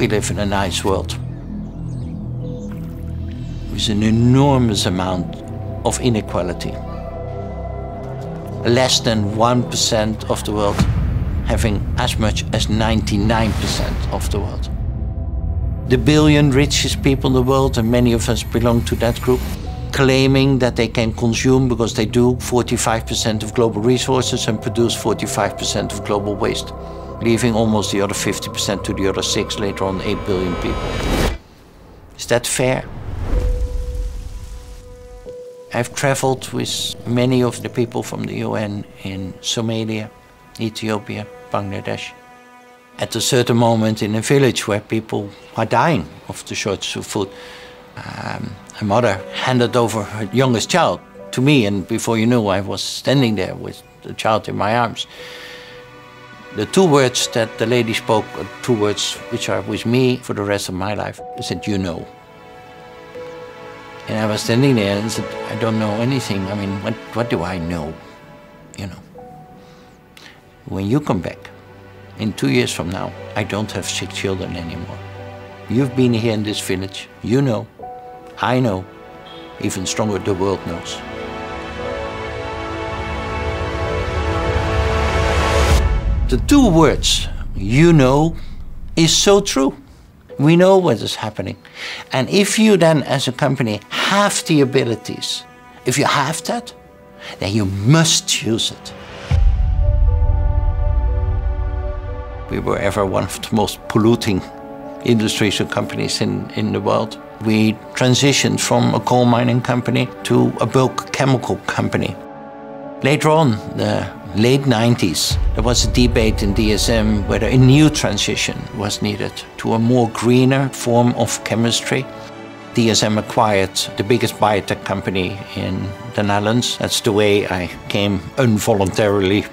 we live in a nice world with an enormous amount of inequality. Less than 1% of the world having as much as 99% of the world. The billion richest people in the world, and many of us belong to that group, claiming that they can consume, because they do, 45% of global resources and produce 45% of global waste, leaving almost the other 50% to the other 6, later on 8 billion people. Is that fair? I've traveled with many of the people from the UN in Somalia, Ethiopia, Bangladesh. At a certain moment in a village where people are dying of the shortage of food, a mother handed over her youngest child to me, and before you knew, I was standing there with the child in my arms. The 2 words that the lady spoke are 2 words which are with me for the rest of my life. She said, "You know." And I was standing there and said, "I don't know anything. I mean, what do I know? You know. When you come back, in 2 years from now, I don't have 6 children anymore. You've been here in this village. You know. I know. Even stronger, the world knows." The 2 words, "you know," is so true. We know what is happening. And if you then, as a company, have the abilities, if you have that, then you must use it. We were ever one of the most polluting industries and companies in the world. We transitioned from a coal mining company to a bulk chemical company. Later on, the late 90s, there was a debate in DSM whether a new transition was needed to a more greener form of chemistry. DSM acquired the biggest biotech company in the Netherlands. That's the way I came involuntarily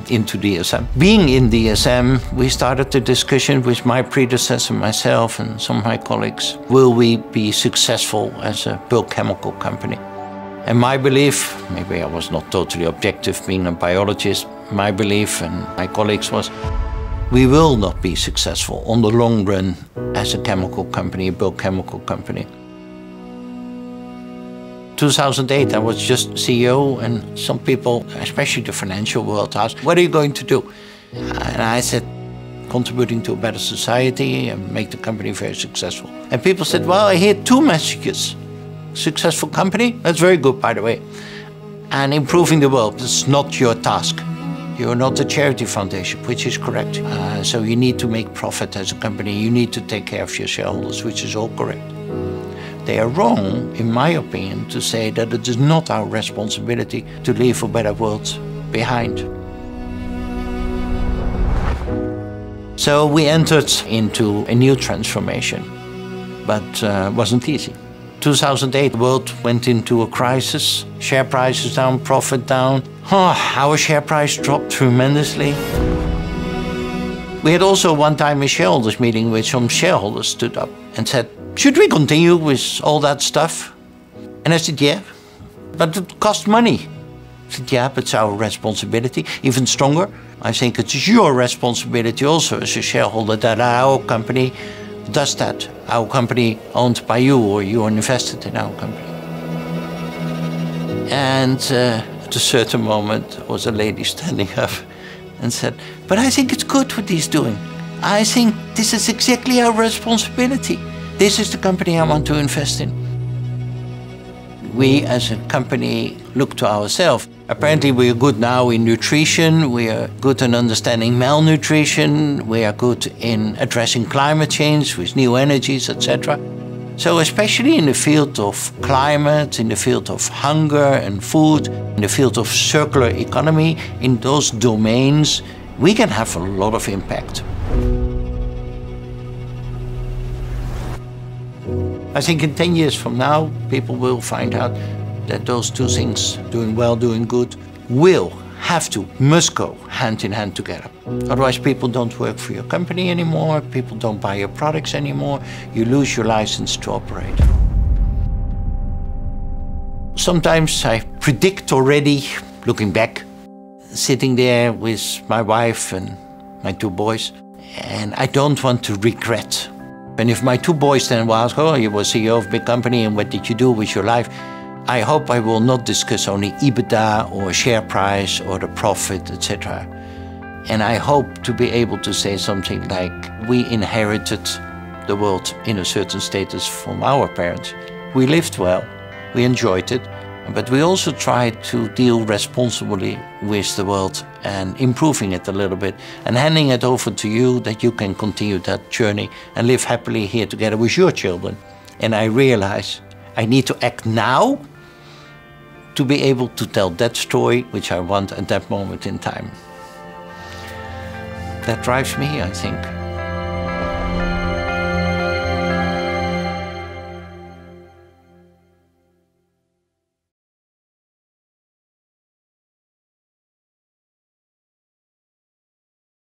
into DSM. Being in DSM, we started the discussion with my predecessor, myself, and some of my colleagues. Will we be successful as a bulk chemical company? And my belief, maybe I was not totally objective being a biologist, my belief and my colleagues was, we will not be successful on the long run as a chemical company, a bulk chemical company. 2008, I was just CEO, and some people, especially the financial world, asked, "What are you going to do?" And I said, "Contributing to a better society and make the company very successful." And people said, "Well, I hear 2 messages. Successful company, that's very good, by the way. And improving the world, that's not your task. You're not a charity foundation," which is correct. So you need to make profit as a company. You need to take care of your shareholders, which is all correct. They are wrong, in my opinion, to say that it is not our responsibility to leave a better world behind. So we entered into a new transformation, but it wasn't easy. 2008, the world went into a crisis. Share prices down, profit down. Our share price dropped tremendously. We had also one time a shareholders meeting where some shareholders stood up and said, "Should we continue with all that stuff?" And I said, "Yeah, but it costs money." I said, "Yeah, but it's our responsibility." Even stronger, I think it's your responsibility also as a shareholder that our company does that. Our company owned by you, or you are invested in our company. And at a certain moment, there was a lady standing up and said, "But I think it's good what he's doing. I think this is exactly our responsibility. This is the company I want to invest in." We as a company look to ourselves. Apparently we are good now in nutrition, we are good in understanding malnutrition, we are good in addressing climate change with new energies, etc. So especially in the field of climate, in the field of hunger and food, in the field of circular economy, in those domains, we can have a lot of impact. I think in 10 years from now, people will find out that those 2 things, doing well, doing good, must go hand in hand together. Otherwise, people don't work for your company anymore, people don't buy your products anymore, you lose your license to operate. Sometimes I predict already, looking back, sitting there with my wife and my 2 boys, And I don't want to regret. And if my two boys then will ask, oh, you were CEO of a big company and what did you do with your life? I hope I will not discuss only EBITDA or share price or the profit, etc. And I hope to be able to say something like, we inherited the world in a certain status from our parents. We lived well, we enjoyed it, but we also tried to deal responsibly with the world and improving it a little bit and handing it over to you that you can continue that journey and live happily here together with your children. And I realize I need to act now to be able to tell that story which I want at that moment in time. That drives me, I think.